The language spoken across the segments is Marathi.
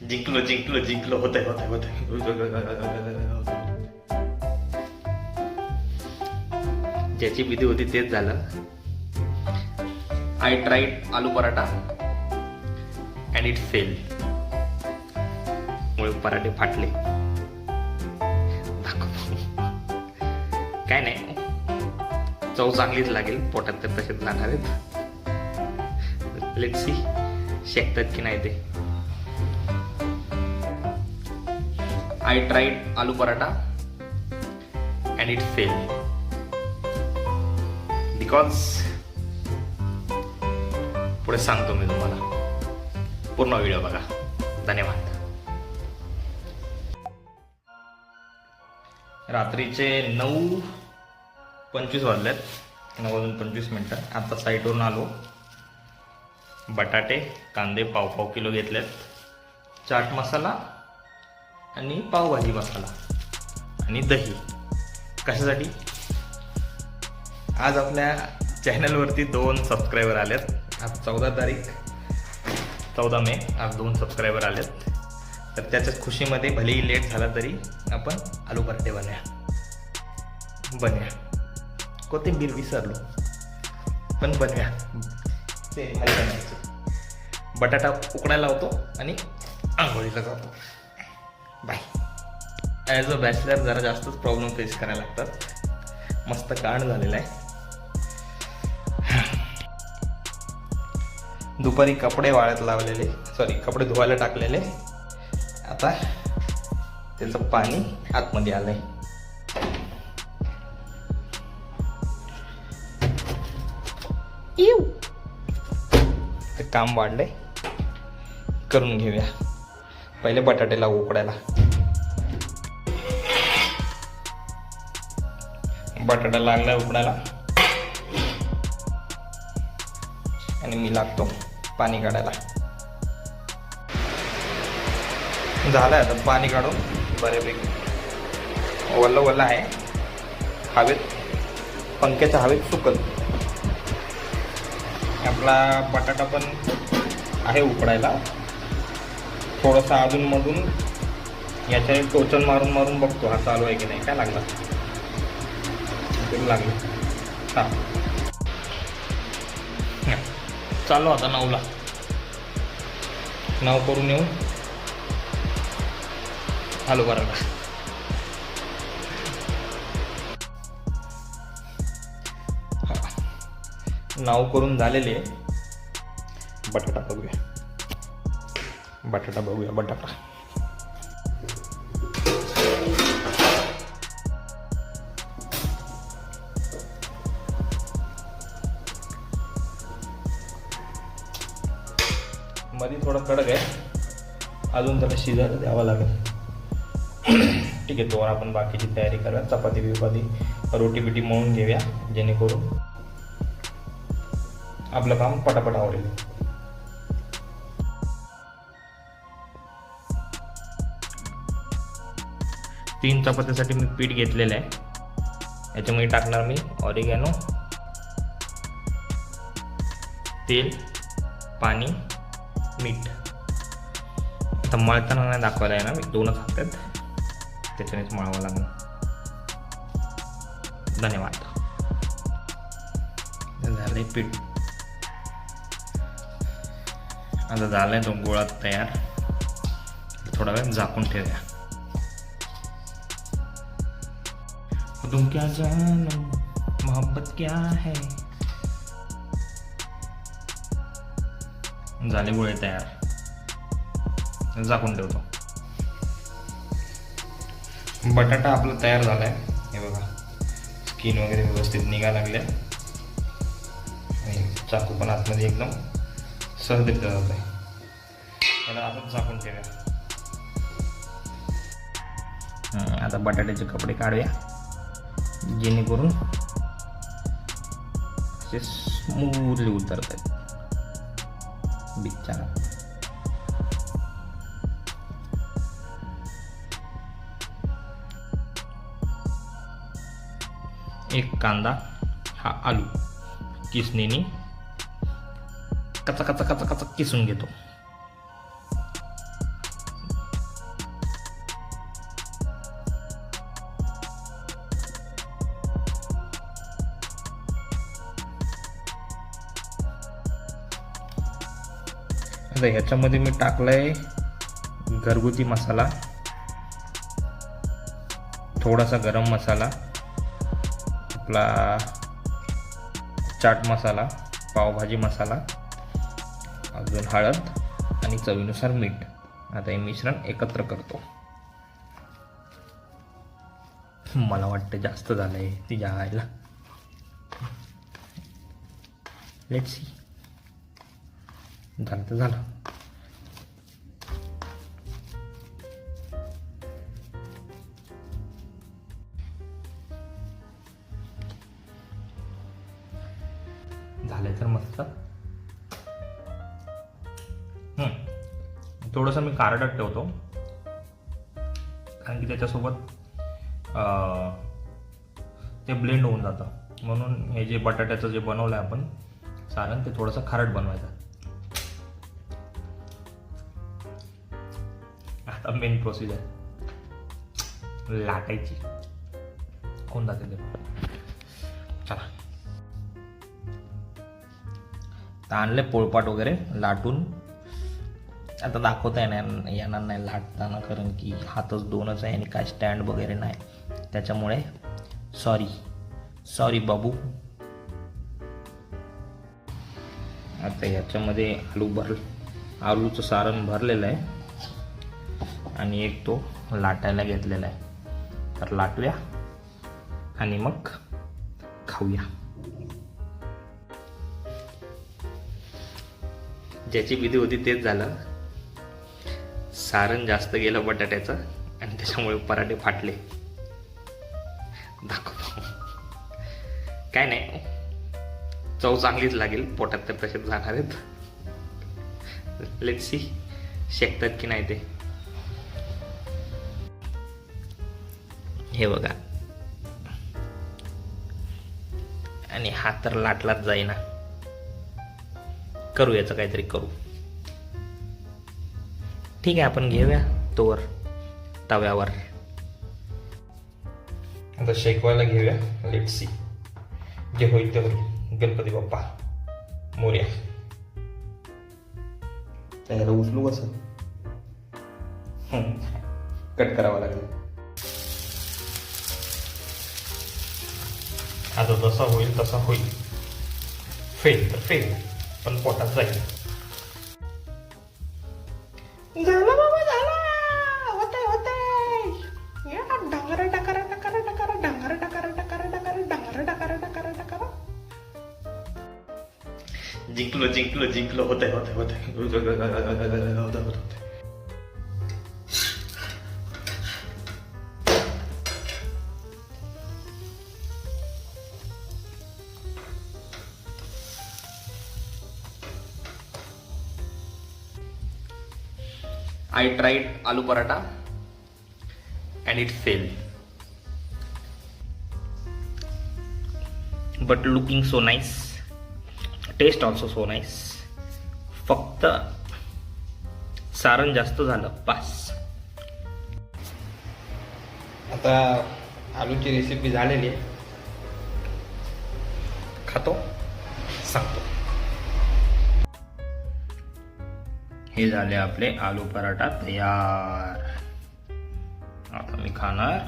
जिंकलो जिंकलो जिंकलो होतंय होतंय होतंय. ज्याची भीती होती तेच झालं. I tried aloo paratha and it fail. मुळे पराठे फाटले. काय नाही, चव चांगलीच लागेल, पोटात तर तसेच जाणार आहेत. लेट्स सी शेकतात की नाही ते. I tried aloo paratha and it fail because पुढे सांगतो मी तुम्हाला. पूर्ण व्हिडिओ बघा. धन्यवाद. रात्रीचे 9:25 वाजलेत. 9:25. आता साईटवरून आलो. बटाटे कांदे पाव किलो घेतलेत. चाट मसाला आणि पावभाजी मसाला आणि दही. कशासाठी? आज आपल्या चॅनलवरती 2 सबस्क्रायबर आलेत. आज 14 तारीख 14 मे. आज 2 सबस्क्रायबर आलेत. तर त्याच्याच खुशीमध्ये भलेही लेट झाला तरी आपण आलू पराठे बनूया. कोथिंबीर विसरलो पण बनूया. ते खाली बनायचं. बटाटा उकडायला लावतो आणि आंघोळीला जातो. बाय. ॲज अ बॅचलर जरा जास्तच प्रॉब्लेम फेस करायला लागतात. मस्त कांड झालेला आहे. दुपारी कपडे वाळत लावलेले, कपडे धुवायला टाकलेले. आता त्याचं पाणी आतमध्ये आलंय. ते काम वाढलंय, करून घेऊया. पहिले बटाटे लावू उकडायला. बटाटा लागलाय उकडायला आणि मी लागतो पाणी काढायला. झालंय आता पाणी काढून बऱ्यापैकी. वल्ल आहे. हवेत, पंख्याच्या हवेत सुकत. आपला बटाटा पण आहे उकडायला. थोडासा अधूनमधून याच्या टोचन मारून मारून बघतो हा चालू आहे की नाही. काय लागला? लागलं. हां, चालू आता 9ला. 9 करून येऊ आलू पराठा. नाव करून झालेले. बटाटा बघूया. बटाटा मध्ये थोडा कडक आहे. अजून त्याला शिजायला द्यावा लागेल. ठीक आहे, तोवर आपण बाकीची तयारी करूया. चपाती बिपाती रोटी बिटी मळून घेऊया, जेणेकरून आपलं काम पटापट आवडेल. तीन चपातीसाठी मी पीठ घेतलेलं आहे. याच्यामध्ये टाकणार मी ऑरिगॅनो, तेल, पाणी, मीठ. आता मळताना नाही दाखवायला आहे ना, मी 2च हातात, त्याच्यानेच मळावं लागेल. धन्यवाद. झालंय पीठ. आता झालंय तो गोळा तयार. थोडा वेळ झाकून ठेवूया. तुम क्या जानो मोहब्बत क्या है. झाले गोळे तयार. झाकून ठेवतो. बटाटा आपला तयार झालाय. हे बघा, स्किन वगैरे व्यवस्थित निघा लागल्या आणि चाकू पण आतमध्ये एकदम सहज जात आहे. त्याला आपण झाकून ठेवूया. आता बटाट्याचे कपडे काढूया, जेणेकरून असे स्मूथली उतरत आहेत. बिचारा. एक कांदा, हा आलू किसणीने कचा कचा कचा कचा किसून घेतो. आता ह्याच्यामध्ये मी टाकलाय घरगुती मसाला, थोडासा गरम मसाला, आपला चाट मसाला, पावभाजी मसाला, अजून हळद आणि चवीनुसार मीठ. आता हे मिश्रण एकत्र करतो. मला वाटतं जास्त झालंय तिच्या आईला. Let's see. झालं तर झालं. झालंय तर मस्त. थोडंसं मी कारडट ठेवतो कारण की त्याच्यासोबत ते ब्लेंड होऊन जातं. म्हणून हे जे बटाट्याचं जे बनवलं आहे आपण सारण, ते थोडंसं खारट बनवायचं. आता मेन प्रोसिजर लाटायची. कोण जाते ते चला. तर आणले पोळपाट वगैरे लाटून. आता दाखवता येणार नाही लाटताना कारण की हातच दोनच आहे आणि काय स्टँड वगैरे नाही, त्याच्यामुळे सॉरी बाबू. आता याच्यामध्ये आलूचं सारण भरलेलं आहे आणि एक तो लाटायला घेतलेला आहे. तर लाटूया आणि मग खाऊया. ज्याची विधी होती तेच झालं. सारण जास्त गेलं बटाट्याचं आणि त्याच्यामुळे पराठे फाटले. दाखवतो. काय नाही, चव चांगलीच लागेल, पोटात तर तसेच जाणार आहेत. लेट्स सी शेकतात की नाही ते. हे बघा. आणि हा तर लाटलाच जाईना. करू याचं काहीतरी करू. ठीक आहे, आपण घेऊया तोवर तव्यावर. आता शेकवायला घेऊया. Let's see. जे होईल ते होईल. गणपती बाप्पा मोरया. त्याला उचलू कसं? कट करावं लागेल. आता जसा होईल तसा होईल. फेल तर फेल, पण पोटात जाईल. झाला बाबा, झाला. होतंय डांगरा डकारा डकारा डकारा डांगरा डकारा डकारा डकारा डांगरा डकारा डकारा डकारा. जिंकलो. होतंय. I tried aloo paratha and it failed. But looking so nice. Taste also so nice. फक्त सारण जास्त झालं पास. आता आलूची रेसिपी झालेली आहे. खातो, सांगतो. हे झाले आपले आलू पराठा तयार. आता मी खाणार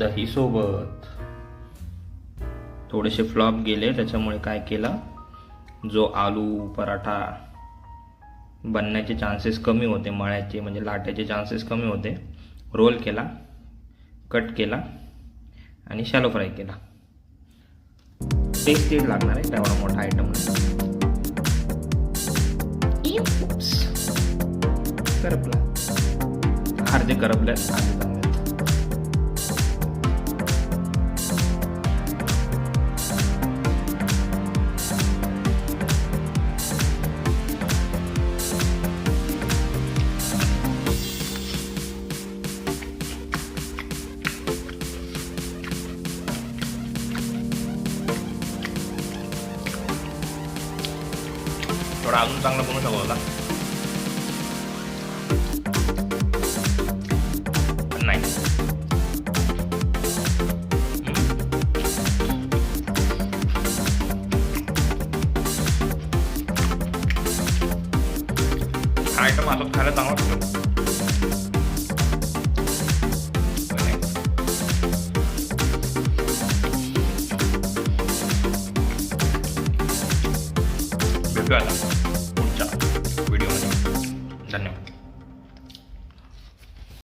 दही सोबत. थोडेसे फ्लॉप गेले, त्याच्यामुळे काय केलं, जो आलू पराठा बनण्याचे चान्सेस कमी होते, मळ्याचे म्हणजे लाटायचे चान्सेस कमी होते, रोल केला, कट केला आणि शॅलो फ्राय केला. टेस्टी लागणार आहे तेवढा मोठा आयटम. करपला, अर्धे करपल्यात, अर्धे चांगले. थोडा अजून चांगला बनवू शकतो होता. नाही, आयटम असं खायला चांगलं वाटतं. भेटूया आता पुढच्या व्हिडिओमध्ये. धन्यवाद.